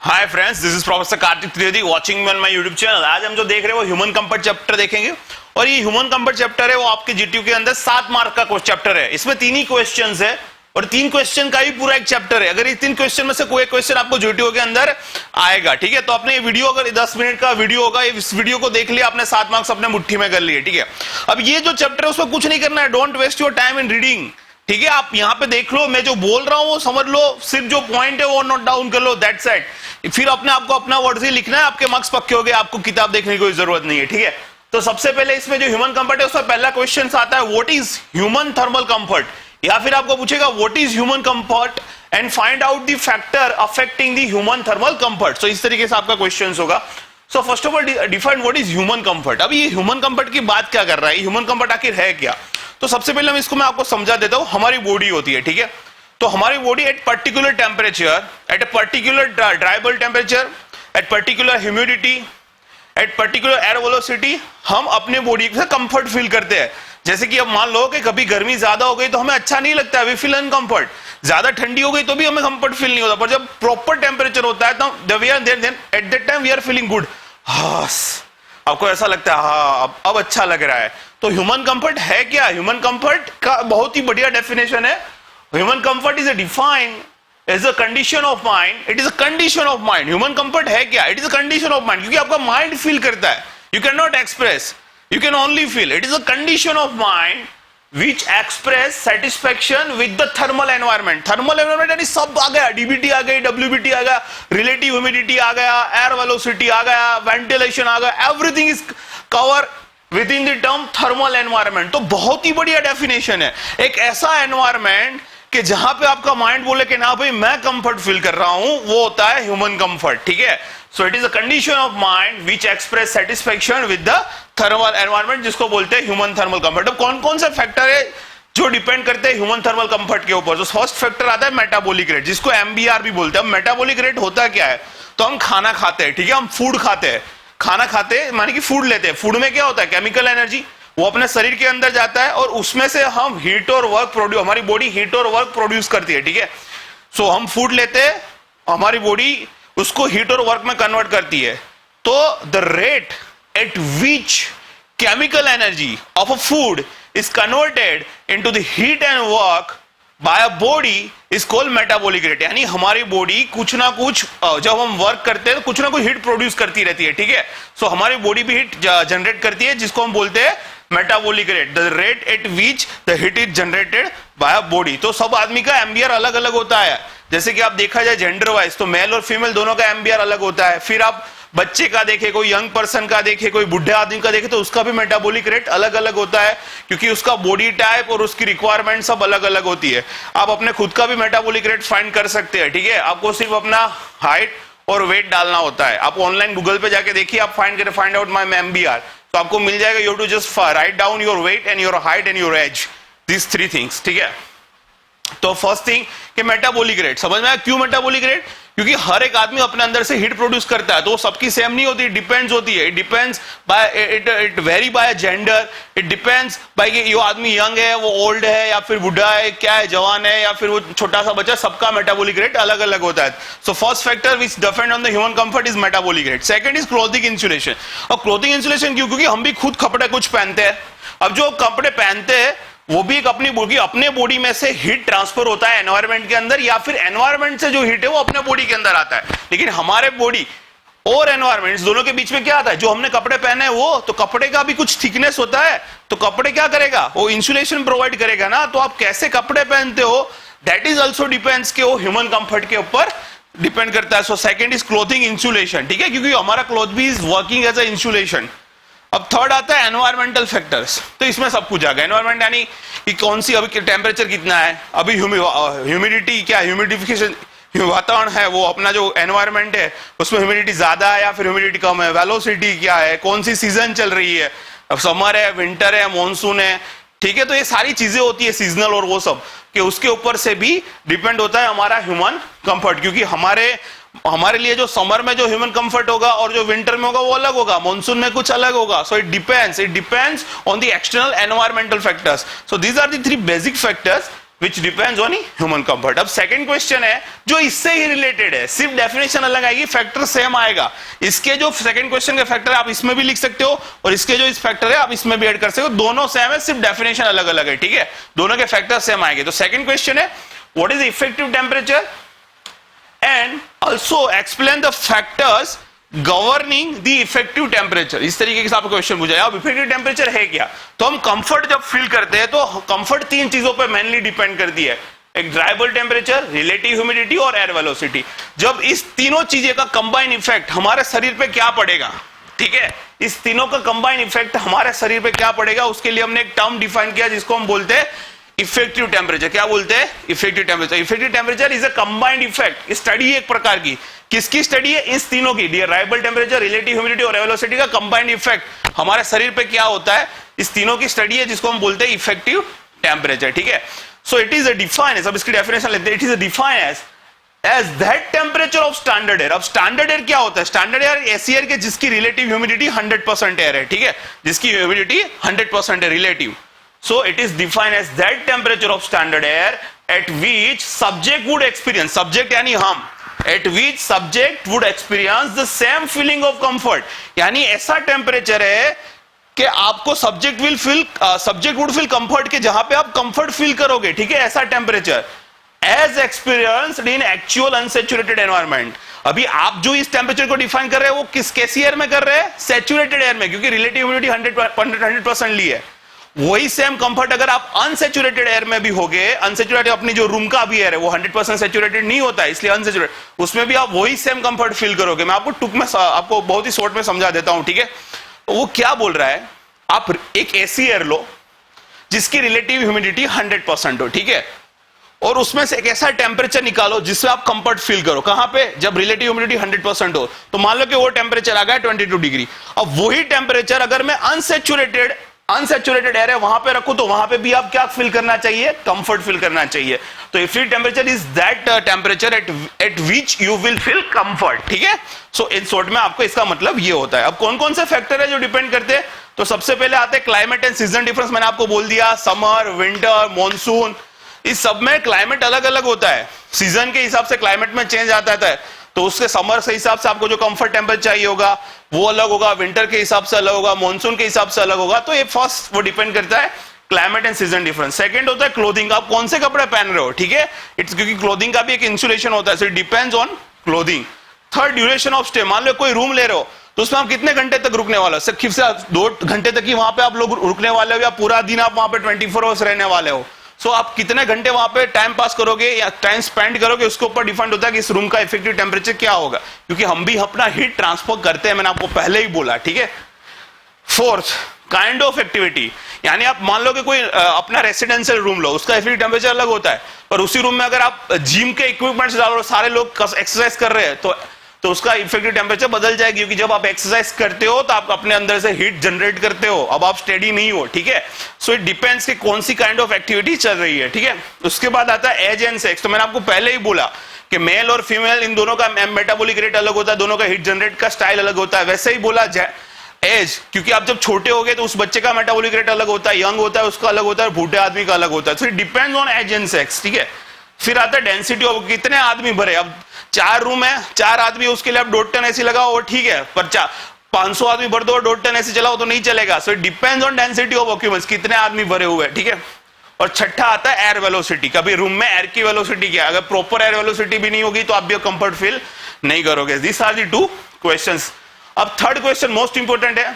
Hi friends, this is professor Kartik Trivedi watching me on my YouTube channel. आज हम जो देख रहे हैं वो ह्यूमन कंफर्ट चैप्टर देखेंगे और ये ह्यूमन कंफर्ट चैप्टर है वो आपके जीटीयू के अंदर 7 मार्क का चैप्टर है। इसमें 3 ही क्वेश्चंस है और 3 क्वेश्चन का ही पूरा एक चैप्टर है। अगर ये 3 क्वेश्चन में से कोई क्वेश्चन आपको जीटीयू के अंदर आएगा, ठीक है, तो आपने ये वीडियो, अगर 10 मिनट का वीडियो होगा, इस वीडियो को देख लिया आपने, 7 मार्क्स अपने मुट्ठी में कर लिए, ठीक है। अब ये जो चैप्टर है उसमें कुछ नहीं करना है, don't waste your time in reading, ठीक है। आप यहां पे देख लो, मैं जो बोल रहा हूं वो समझ लो, सिर्फ जो पॉइंट है वो नोट डाउन कर लो, दैट्स इट। फिर अपने आपको अपना वर्ड से लिखना है, आपके मार्क्स पक्के हो गए, आपको किताब देखने की कोई जरूरत नहीं है, ठीक है। तो सबसे पहले इसमें जो ह्यूमन कंफर्ट है उसमें पहला क्वेश्चन आता है, what is human thermal comfort, या फिर आपको पूछेगा what is human comfort and find out the factor affecting the human thermal comfort. So इस तरीके से आपका क्वेश्चन होगा। So first of all define what is human comfort. अब ये ह्यूमन कंफर्ट की बात क्या कर रहा है, ह्यूमन कंफर्ट आखिर है क्या? तो सबसे पहले मैं आपको समझा देता हूं। हमारी बॉडी होती है, ठीक है, तो हमारी body at particular temperature, at a particular dry bulb temperature, at particular humidity, at particular air velocity, हम अपने बॉडी से कंफर्ट फील करते हैं। जैसे कि अब मान लो कि कभी गर्मी ज्यादा हो गई तो हमें अच्छा नहीं लगता है, वी फील अनकंफर्ट। ज्यादा ठंडी हो गई तो भी हमें कंफर्ट फील नहीं होता, पर जब प्रॉपर टेम्परेचर होता है तो at that time we are feeling good. आपको ऐसा लगता है हाँ अब अच्छा लग रहा है। तो ह्यूमन कंफर्ट है क्या? ह्यूमन कंफर्ट का बहुत ही बढ़िया डेफिनेशन है। Human comfort is defined as a condition of mind, it is a condition of mind. Human comfort है क्या? It is a condition of mind, क्योंकि आपका माइंड फील करता है, you can not express, you can only feel. It is a condition of mind which express satisfaction with the thermal environment. Thermal environment यानी सब आ गया, DBT आ गई, WBT आ गया, relative humidity आ गया, एयर वेलोसिटी आ गया, ventilation आ गया, everything is cover with in the term thermal environment. तो बहुत ही बढ़िया डेफिनेशन है, एक ऐसा एनवायरमेंट कि जहां पे आपका माइंड बोले कि ना भाई मैं कंफर्ट फील कर रहा हूं, वो होता है ह्यूमन कंफर्ट, ठीक है। So it is a condition of mind which express satisfaction with the thermal environment, जिसको बोलते हैं ह्यूमन थर्मल कंफर्ट। अब कौन कौन से फैक्टर है जो डिपेंड करते हैं ह्यूमन थर्मल कंफर्ट के ऊपर? तो फर्स्ट फैक्टर आता है मेटाबॉलिक रेट, जिसको एमबीआर भी बोलते हैं। मेटाबॉलिक रेट होता क्या है? तो हम खाना खाते हैं, ठीक है, हम फूड खाते हैं, खाना खाते हैं माने कि फूड लेते हैं। फूड में क्या होता है? केमिकल एनर्जी, वो अपने शरीर के अंदर जाता है और उसमें से हम हीट और वर्क प्रोड्यूस, हमारी बॉडी हीट और वर्क प्रोड्यूस करती है, ठीक है। सो हम फूड लेते हैं, हमारी बॉडी उसको हीट और वर्क में कन्वर्ट करती है। तो the rate at which chemical energy of a food is converted into the heat and work by a body is called metabolic rate। यानी हमारी बॉडी कुछ ना कुछ, जब हम वर्क करते हैं तो कुछ ना कुछ हीट प्रोड्यूस करती रहती है, ठीक है। सो हमारी बॉडी भी हीट जनरेट करती है, जिसको हम बोलते हैं metabolic rate, the rate at which the heat is generated by a body. तो सब आदमी का एमबीआर अलग अलग होता है। जैसे कि आप देखा जाए जेंडर वाइज, तो मेल और फीमेल दोनों का एमबीआर अलग होता है। फिर आप बच्चे का देखे, कोई यंग पर्सन का देखे, कोई बुढ़े आदमी का देखे, तो उसका भी मेटाबॉलिक रेट अलग अलग होता है, क्योंकि उसका बॉडी टाइप और उसकी रिक्वायरमेंट सब अलग अलग होती है। आप अपने खुद का भी मेटाबॉलिक रेट फाइंड कर सकते हैं, ठीक है। आपको सिर्फ अपना हाइट और वेट डालना होता है। आप ऑनलाइन गूगल पे जाके देखिए, आप फाइंड आउट माई एमबीआर, तो आपको मिल जाएगा। You have to just write down your weight and your height and your age, this 3 things, ठीक है। तो फर्स्ट थिंग कि मेटाबॉलिक रेट समझ में आया। क्यों मेटाबॉलिक रेट? क्योंकि हर एक आदमी अपने अंदर से हीट प्रोड्यूस करता है, तो वो सबकी सेम नहीं होती, डिपेंड्स होती है। It depends by, it vary by gender, it depends by कि ये आदमी यंग है, वो ओल्ड है, या फिर बुढ़ा है, क्या है, जवान है, या फिर वो छोटा सा बच्चा, सबका मेटाबॉलिक रेट अलग अलग होता है। So first factor which depend on the human comfort is metabolic rate. Second is clothing insulation. और क्लोथिंग इंसुलेशन क्यों? क्योंकि हम भी खुद कपड़े कुछ पहनते हैं। अब जो कपड़े पहनते हैं वो भी एक अपने बॉडी में से हीट ट्रांसफर होता है एनवायरनमेंट के अंदर, या फिर एनवायरनमेंट से जो हीट है वो अपने बॉडी के अंदर आता है। लेकिन हमारे बॉडी और एनवायरनमेंट दोनों के बीच में क्या आता है? जो हमने कपड़े पहने हैं वो, तो कपड़े का भी कुछ थिकनेस होता है, तो कपड़े क्या करेगा? वो इंसुलेशन प्रोवाइड करेगा ना। तो आप कैसे कपड़े पहनते हो, दैट इज ऑल्सो डिपेंड्स के वो ह्यूमन कंफर्ट के ऊपर डिपेंड करता है। So second is clothing insulation, ठीक है, क्योंकि हमारा क्लॉथ भी is working as a insulation. अब थर्ड आता है एनवायरमेंटल फैक्टर्स। तो इसमें सब कुछ आ गया। एनवायरमेंट यानी कि कौन सी, अभी टेम्परेचर कितना है, अभी ह्यूमिडिटी क्या, ह्यूमिडिफिकेशन वातावरण है, वो अपना जो एनवायरमेंट है उसमें ह्यूमिडिटी ज्यादा है या फिर ह्यूमिडिटी कम है, वेलोसिटी क्या है, कौन सी सीजन चल रही है, अब समर है, विंटर है, मॉनसून है, ठीक है। तो ये सारी चीजें होती है सीजनल और वो सब, कि उसके ऊपर से भी डिपेंड होता है हमारा ह्यूमन कंफर्ट। क्योंकि हमारे लिए जो समर में जो ह्यूमन कंफर्ट होगा और जो विंटर में होगा वो अलग होगा, मॉनसून में कुछ अलग होगा। So it depends on the external environmental factors. So these are the 3 basic factors which depends on human comfort. अब सेकंड क्वेश्चन है जो इससे ही रिलेटेड है, सिर्फ डेफिनेशन अलग आएगी, फैक्टर सेम आएगा। इसके जो सेकंड क्वेश्चन के फैक्टर है आप इसमें भी लिख सकते हो और इसके जो इस फैक्टर है आप इसमें भी ऐड कर सकते हो, दोनों सेम है, सिर्फ डेफिनेशन अलग अलग है, ठीक है, दोनों के फैक्टर सेम आएंगे। तो सेकंड क्वेश्चन है what is effective temperature and also explain the factors governing the effective temperature. इस तरीके के आपको क्वेश्चन पूछा है। अब इफेक्टिव टेम्परेचर है क्या, तो हम कंफर्ट जब फील करते हैं तो कंफर्ट तीन चीजों पे मेनली डिपेंड करती है, एक ड्राइबल टेम्परेचर, रिलेटिव ह्यूमिडिटी और एयर वेलोसिटी। जब इस तीनों चीजें का कंबाइन इफेक्ट हमारे शरीर पे क्या पड़ेगा, ठीक है, इस तीनों का कंबाइन इफेक्ट हमारे शरीर पे क्या पड़ेगा, उसके लिए हमने एक टर्म डिफाइन किया जिसको हम बोलते हैं इफेक्टिव टेम्परेचर। क्या बोलते हैं, effective temperature. Effective temperature is a combined effect. Study एक प्रकार की, किसकी स्टडी है, इस तीनों की, ड्राइबल टेम्परेचर, रिलेटिव ह्यूमिडिटी और एयर वेलोसिटी का कंबाइंड इफेक्ट हमारे शरीर पे क्या होता है, इस तीनों की स्टडी है जिसको हम बोलते हैं इफेक्टिव टेम्परेचर, ठीक है। So it is a define, अब इसकी डेफिनेशन लेते हैं, it is a define as that temperature of standard air. अब स्टैंडर्ड एयर क्या होता है, स्टैंडर्ड एयर ऐसी एयर के जिसकी रिलेटिव ह्यूमिडिटी 100% एयर है, ठीक है, जिसकी ह्यूमिडिटी 100% है relative. So it is defined as that temperature of standard air at which subject would experience, subject यानी हम, at which subject would experience the same feeling of comfort। यानी ऐसा temperature है कि आपको सब्जेक्ट वुड फील कंफर्ट के जहां पे आप कंफर्ट फील करोगे, ठीक है, ऐसा temperature as experienced in actual unsaturated environment. अभी आप जो इस टेम्परेचर को डिफाइन कर रहे हैं वो कैसी एयर में कर रहे हैं, सेचुरेटेड एयर में, क्योंकि रिलेटिव ह्यूमिडिटी 100% ली है। वही सेम कंफर्ट अगर आप अनसेचुरेटेड एयर में भी होगे, अनसेचुरेटेड अपनी जो रूम का भी एयर है वो 100% सेचुरेटेड नहीं होता है, इसलिए अनसेचुरेटेड, उसमें भी आप वही सेम कंफर्ट फील करोगे। मैं आपको टुक में आपको बहुत ही शॉर्ट में समझा देता हूं, ठीक है। वो क्या बोल रहा है, आप एक ऐसी एयर लो जिसकी रिलेटिव ह्यूमिडिटी 100% हो, ठीक है, और उसमें से एक ऐसा टेम्परेचर निकालो जिससे आप कंफर्ट फील करो। कहां पे, जब रिलेटिव ह्यूमिडिटी 100% हो, तो मान लो कि वो टेम्परेचर आ गया 22 डिग्री। अब वही टेम्परेचर अगर मैं अनसेचुरेटेड एयर है वहां पे रखूं, तो वहां पे भी आप क्या फील करना चाहिए, कंफर्ट फील करना चाहिए। तो effective temperature is that temperature at which you will feel comfort, ठीक है। सो इन शॉर्ट में आपको इसका मतलब ये होता है। अब कौन कौन से फैक्टर है जो डिपेंड करते हैं, तो सबसे पहले आते हैं क्लाइमेट एंड सीजन डिफरेंस। मैंने आपको बोल दिया, समर, विंटर, मॉनसून, इस सब में क्लाइमेट अलग अलग होता है, सीजन के हिसाब से क्लाइमेट में चेंज आता है, तो उसके समर के हिसाब से आपको जो कंफर्ट टेम्परेचर चाहिए होगा वो अलग होगा, विंटर के हिसाब से अलग होगा, मॉनसून के हिसाब से अलग होगा। तो ये फर्स्ट वो डिपेंड करता है climate and season difference. Second होता है क्लोथिंग, आप कौन से कपड़े पहन रहे हो, ठीक है, इट्स क्योंकि क्लोथिंग का भी एक इंसुलेशन होता है, so it depends on clothing. Third duration of stay, मान लो कोई रूम ले रहे हो तो उसमें आप कितने घंटे तक रुकने वाले हो, सिर्फ से 2 घंटे तक ही वहां पे आप लोग रुकने वाले हो या पूरा दिन आप वहां पे 24 आवर्स रहने वाले हो। सो आप कितने घंटे वहां पे टाइम पास करोगे या टाइम स्पेंड करोगे, उसके ऊपर डिपेंड होता है कि इस रूम का इफेक्टिव टेम्परेचर क्या होगा, क्योंकि हम भी अपना हीट ट्रांसफर करते हैं, मैंने आपको पहले ही बोला, ठीक है। फोर्थ, काइंड ऑफ एक्टिविटी, यानी आप मान लो कि कोई अपना रेसिडेंशियल रूम लो, उसका इफेक्टिव टेम्परेचर अलग होता है, पर उसी रूम में अगर आप जिम के इक्विपमेंट्स डालो, सारे लोग एक्सरसाइज कर रहे हैं, तो उसका इफेक्टिव टेम्परेचर बदल जाएगी, क्योंकि जब आप एक्सरसाइज करते हो तो आप अपने अंदर से हीट जनरेट करते हो, अब आप स्टेडी नहीं हो, ठीक है। सो इट डिपेंड्स कि कौन सी काइंड ऑफ एक्टिविटी चल रही है, ठीक है। उसके बाद आता है एज एंड सेक्स। तो मैंने आपको पहले ही बोला कि मेल और फीमेल इन दोनों का मेटाबॉलिक रेट अलग होता है, दोनों का हीट जनरेट का स्टाइल अलग होता है। वैसे ही बोला एज, क्योंकि आप जब छोटे हो गए तो उस बच्चे का मेटाबॉलिक रेट अलग होता है, यंग होता है उसका अलग होता है, बूढ़े आदमी का अलग होता है। So it depends on age and sex, ठीक है। फिर आता है डेंसिटी ऑफ, कितने आदमी भरे, अब 4 रूम है, 4 आदमी, उसके लिए आप 1.5 टन एसी लगाओ वो ठीक है, पर 500 आदमी भर दो 1.5 टन एसी चलाओ तो नहीं चलेगा। सो it depends on density of occupants, कितने आदमी भरे हुए हैं, ठीक है। और छठा आता है एयर वेलोसिटी, कभी रूम में एयर की वेलोसिटी क्या है, अगर प्रॉपर एयर वेलोसिटी भी नहीं होगी तो आप भी कंफर्ट फील नहीं करोगे। This are the 2 questions. अब थर्ड क्वेश्चन मोस्ट इंपोर्टेंट है,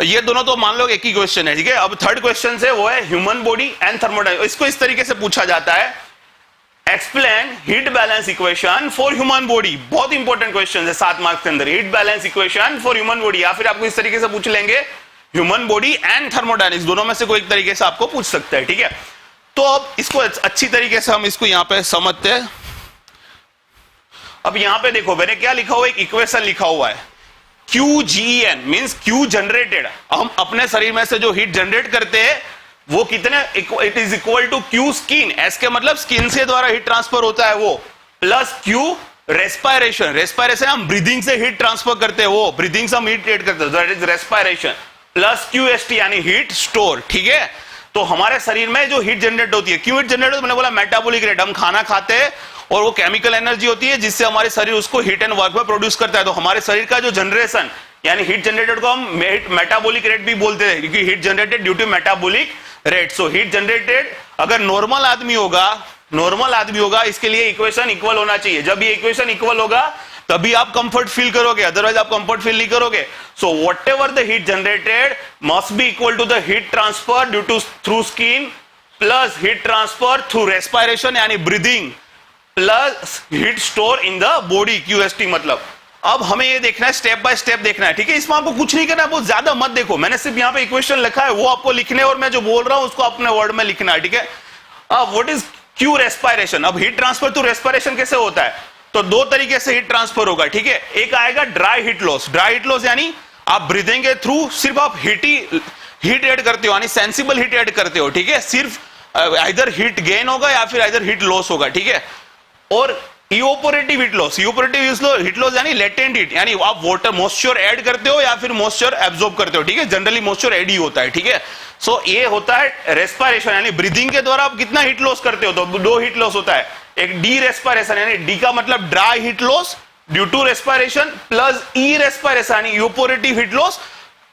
ये दोनों तो मान लो एक ही क्वेश्चन है, ठीक है। अब थर्ड क्वेश्चन है वो है ह्यूमन बॉडी एंड थर्मोडायनामिक्स। इसको इस तरीके से पूछा जाता है, explain heat balance equation for human body. बहुत इंपॉर्टेंट क्वेश्चन है 7 मार्क्स के अंदर, heat balance equation for human body, या फिर आपको इस तरीके से पूछ लेंगे ह्यूमन बॉडी एंड थर्मोडायनामिक्स, दोनों में से कोई एक तरीके से आपको पूछ सकता है, ठीक है। तो अब इसको अच्छी तरीके से हम इसको यहां पे समझते हैं। अब यहां पे देखो मैंने क्या लिखा हुआ है, एक इक्वेशन लिखा हुआ है QGen मींस Q जनरेटेड, हम अपने शरीर में से जो हीट जनरेट करते हैं वो कितने, it is equal to Q skin, S के मतलब स्किन से द्वारा हीट ट्रांसफर होता है वो, प्लस Q रेस्पिरेशन, रेस्पिरेशन हम ब्रीदिंग से हीट ट्रांसफर करते हैं, वो ब्रीदिंग से हम हीट क्रिएट करते हैं, that is respiration, plus QST यानी हीट स्टोर, ठीक है। तो हमारे शरीर में जो हीट जनरेट होती है, क्यों हीट जनरेट होती है? मैंने बोला मेटाबॉलिक रेट, हम खाना खाते हैं और वो केमिकल एनर्जी होती है जिससे हमारे शरीर उसको हीट एंड वर्क में प्रोड्यूस करता है। तो हमारे शरीर का जो जनरेशन यानी हीट जनरेटेड को हम मेटाबॉलिक रेट भी बोलते हैं, क्योंकि heat generated due to metabolic rate. So heat generated अगर नॉर्मल आदमी होगा, इसके लिए इक्वेशन इक्वल होना चाहिए। जब ये इक्वेशन इक्वल होगा तभी आप कंफर्ट फील करोगे, अदरवाइज आप कंफर्ट फील नहीं करोगे। So whatever the heat generated must be equal to the heat transfer due to through skin plus heat transfer through respiration यानी breathing plus heat store in the body, QST मतलब। अब हमें ये देखना है, step by step देखना है, ठीक है। इसमें आपको कुछ नहीं करना है, बहुत ज्यादा मत देखो, मैंने सिर्फ यहाँ पे इक्वेशन लिखा है वो आपको लिखने और मैं जो बोल रहा हूं उसको अपने वर्ड में लिखना है, ठीक है। अब व्हाट इज क्यू रेस्पिरेशन? अब हीट ट्रांसफर टू रेस्पिरेशन कैसे होता है? तो दो तरीके से हीट ट्रांसफर होगा, ठीक है। एक आएगा dry heat loss. Dry heat loss यानी आप ब्रीदिंग के थ्रू सिर्फ आप हीट ऐड करते हो, यानी सेंसिबल हीट ऐड करते हो, ठीक है। सिर्फ इधर हीट गेन होगा या फिर इधर हीट लॉस होगा, ठीक है। और evaporative heat loss, heat loss यानी लेटेंट हीट, यानी आप वाटर मॉइस्चर ऐड करते हो या फिर मॉइस्चर एब्जॉर्ब करते हो, ठीक है। जनरली मॉइस्चर ऐड ही होता है, ठीक है। सो ये होता है रेस्पिरेशन, यानी ब्रीदिंग के द्वारा आप कितना हीट लॉस करते हो? तो दो हीट लॉस होता है, एक डी रेस्पिरेशन यानी डी का मतलब dry heat loss due to respiration, plus E respiration यानी evaporative heat loss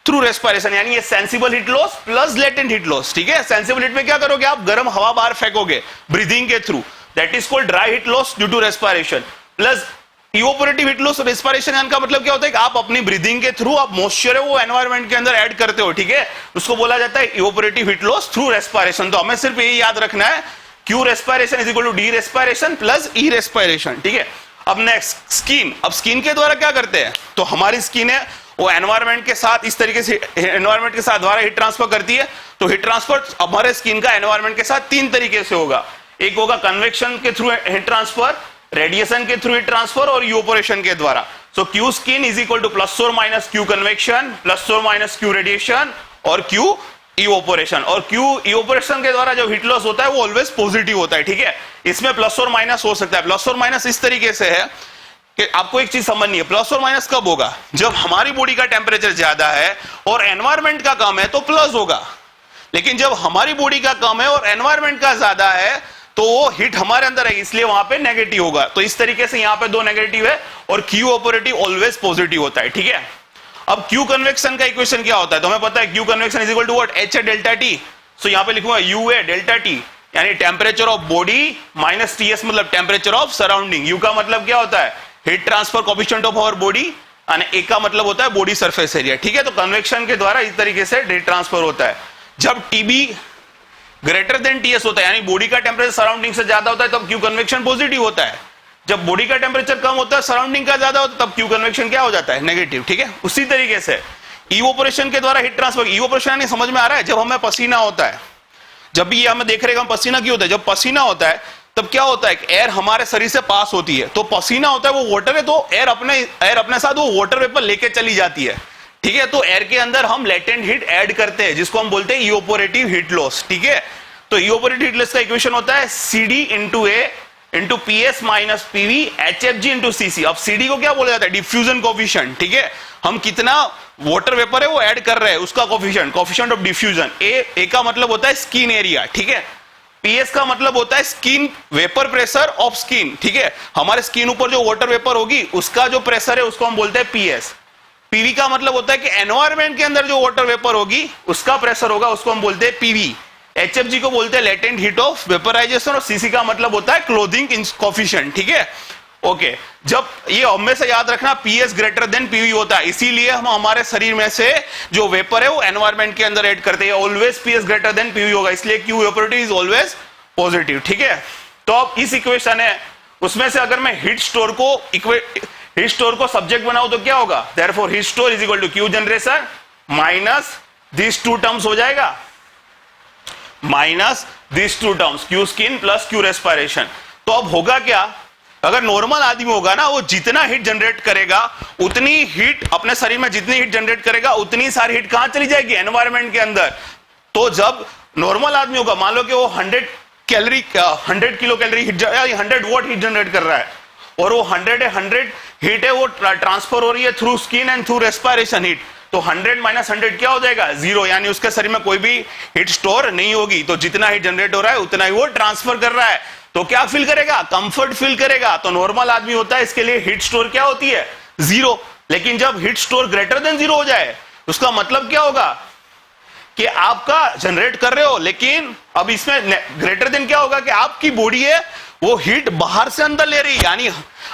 through respiration, यानी ये sensible heat loss plus latent heat loss, ठीक है। सेंसिबल हीट में क्या करोगे? आप गर्म हवा बाहर फेंकोगे ब्रीदिंग के through, that is called dry heat loss due to respiration. Plus evaporative heat loss respiration का मतलब क्या होता है कि आप अपनी ब्रीदिंग के थ्रू आप मॉइस्चर है वो एनवायरनमेंट के अंदर ऐड करते हो, ठीक है। उसको बोला जाता है evaporative heat loss through respiration. तो हमें सिर्फ यही याद रखना है, Q respiration is equal to D respiration plus E respiration, ठीक है। अब नेक्स्ट स्किन। अब स्किन के द्वारा क्या करते हैं? तो हमारी स्किन है वो एनवायरनमेंट के साथ इस तरीके से एनवायरनमेंट के साथ द्वारा हीट ट्रांसफर करती है। तो हीट ट्रांसफर हमारे स्किन का एनवायरनमेंट के साथ तीन तरीके से होगा। एक होगा कन्वेक्शन के थ्रू हीट ट्रांसफर, रेडिएशन के थ्रू हीट ट्रांसफर और इवेपोरेशन के द्वारा। So Q skin is equal to plus और माइनस क्यू कन्वेक्शन प्लस और माइनस क्यू रेडिएशन और क्यू इवेपोरेशन। और क्यू इवेपोरेशन के द्वारा जो हीट लॉस होता है वो ऑलवेज पॉजिटिव होता है, ठीक है। इसमें प्लस और माइनस हो सकता है। प्लस और माइनस इस तरीके से है कि आपको एक चीज समझनी है, प्लस और माइनस कब होगा? जब हमारी बॉडी का टेम्परेचर ज्यादा है और एनवायरमेंट का कम है तो प्लस होगा, लेकिन जब हमारी बॉडी का कम है और एनवायरमेंट का ज्यादा है तो वो हीट हमारे अंदर है, इसलिए वहां पे नेगेटिव होगा। तो इस तरीके से यहां पे दो नेगेटिव है और क्यू ऑपरेटिव ऑलवेज पॉजिटिव होता है, ठीक है। अब क्यू कन्वेक्शन का इक्वेशन क्या होता है? तो हमें पता है Q convection is equal to what? H है डेल्टा टी। सो यहां पे लिखूंगा यू है डेल्टा टी, यानी temperature of body minus TS मतलब टेम्परेचर ऑफ सराउंडिंग। यू का मतलब क्या होता है? Heat transfer coefficient of our body, और ए का मतलब होता है बॉडी सरफेस एरिया, ठीक है। तो कन्वेक्शन के द्वारा इस तरीके से हीट ट्रांसफर होता है। जब टीबी ग्रेटर देन टीएस होता है, यानी बॉडी का टेम्परेचर सराउंडिंग से ज्यादा होता है, तब क्यू कन्वेक्शन पॉजिटिव होता है। जब बॉडी का टेम्परेचर कम होता है, सराउंडिंग का ज्यादा होता है, तब क्यू कन्वेक्शन क्या हो जाता है? नेगेटिव, ठीक है। उसी तरीके से इवेपोरेशन के द्वारा हीट ट्रांसफर, इवेपोरेशन यानी समझ में आ रहा है, जब हमें पसीना होता है, जब भी हमें देख रहे हैं हम पसीना क्यों होता है? जब पसीना होता है तब क्या होता है? एयर हमारे शरीर से पास होती है, तो पसीना होता है वो वाटर है, तो एयर अपने साथ वो वाटर वेपर लेके चली जाती है, ठीक है। तो एयर के अंदर हम लेटेंट हीट ऐड करते हैं जिसको हम बोलते हैं इवेपोरेटिव हीट लॉस, ठीक है। तो इवेपोरेटिव हीट लॉस का इक्वेशन होता है CD into A into PS minus PV HFG into CC। अब CD को क्या बोला जाता है? डिफ्यूजन कोफिशिएंट, ठीक है। हम कितना वाटर वेपर है वो ऐड कर रहे हैं उसका कोफिशिएंट ऑफ डिफ्यूजन। ए का मतलब होता है स्किन एरिया, ठीक है। PS का मतलब होता है skin vapour pressure of skin, ठीक है। हमारे स्किन ऊपर जो वाटर वेपर होगी उसका जो प्रेशर है उसको हम बोलते हैं PS। PV का मतलब होता है कि एनवायरमेंट के अंदर जो वाटर वेपर होगी उसका प्रेशर होगा, उसको हम बोलते हैं PV। HFG को बोलते हैं लेटेंट हीट ऑफ वेपराइजेशन, और CC का मतलब होता है क्लोजिंग कोफिशिएंट, ठीक है। ओके, जब ये हमेशा याद रखना PS ग्रेटर देन PV होता है, इसीलिए हम हमारे शरीर में से जो वेपर है वो एनवायरमेंट के अंदर ऐड करते हैं। Always PS greater than PV होगा, इसलिए Q evaporative is always positive, ठीक है। तो अब इस इक्वेशन है उसमें से अगर मैं हीट स्टोर को सब्जेक्ट बनाऊं तो क्या होगा? Therefore heat store is equal to Q generation minus this two terms हो जाएगा, minus this two terms Q skin plus Q respiration. तो अब होगा क्या? अगर नॉर्मल आदमी होगा ना, वो जितना हीट जनरेट करेगा उतनी हीट अपने शरीर में जितनी हीट जनरेट करेगा उतनी सारी हीट कहां चली जाएगी? एनवायरमेंट के अंदर। तो जब नॉर्मल आदमी होगा, मान लो कि वो 100 kilo calorie heat 100 what heat generate कर रहा है, और वो 100 है, 100 हीट है, वो ट्रांसफर हो रही है through skin and through respiration heat, तो 100 माइनस 100 क्या हो जाएगा? 0, यानी उसके शरीर में कोई भी हीट स्टोर नहीं होगी, तो जितना हीट जनरेट हो रहा है उतना ही वो ट्रांसफर कर रहा है, तो क्या फील करेगा? कंफर्ट फील करेगा। तो नॉर्मल आदमी होता है, इसके लिए हीट स्टोर क्या होती है? 0। लेकिन जब हीट स्टोर ग्रेटर देन 0 हो जाए, उसका मतलब क्या होगा कि आपका जनरेट कर रहे हो, लेकिन अब इसमें ग्रेटर देन क्या होगा कि आपकी बॉडी है वो हीट बाहर से अंदर ले रही है, यानी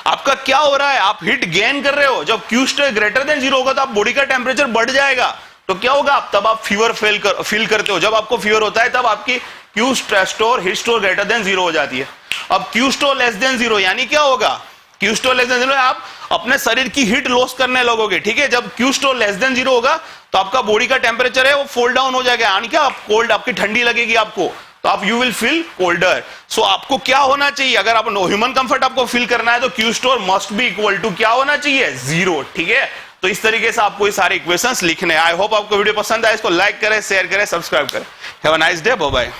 आपका क्या हो रहा है? आप हीट गेन कर रहे हो। जब क्यू स्टोर ग्रेटर देन 0 होगा तो आप बॉडी का टेम्परेचर बढ़ जाएगा, तो क्या होगा? तब आप फीवर फील करते हो। जब आपको फीवर होता है तब आपकी Q store heat store greater than 0 हो जाती है। अब क्यू स्टोर लेस देन 0 यानी क्या होगा? क्यू स्टोर लेस देन 0 आप अपने शरीर की हीट लॉस करने लगोगे, ठीक है। जब क्यू स्टोर लेस देन 0 होगा तो आपका बॉडी का टेम्परेचर है वो फॉल डाउन हो जाएगा, यानी क्या? आप कोल्ड, आपकी ठंडी लगेगी आपको, तो आप यू विल फील कोल्डर। सो आपको क्या होना चाहिए? अगर आप ह्यूमन कंफर्ट आपको फील करना है तो Q store must be equal to क्या होना चाहिए? 0, ठीक है। तो इस तरीके से आपको ये सारे इक्वेशंस लिखने हैं। आई होप आपको वीडियो पसंद आए, इसको लाइक करें, शेयर करें, सब्सक्राइब करें। Have a nice day, bye bye.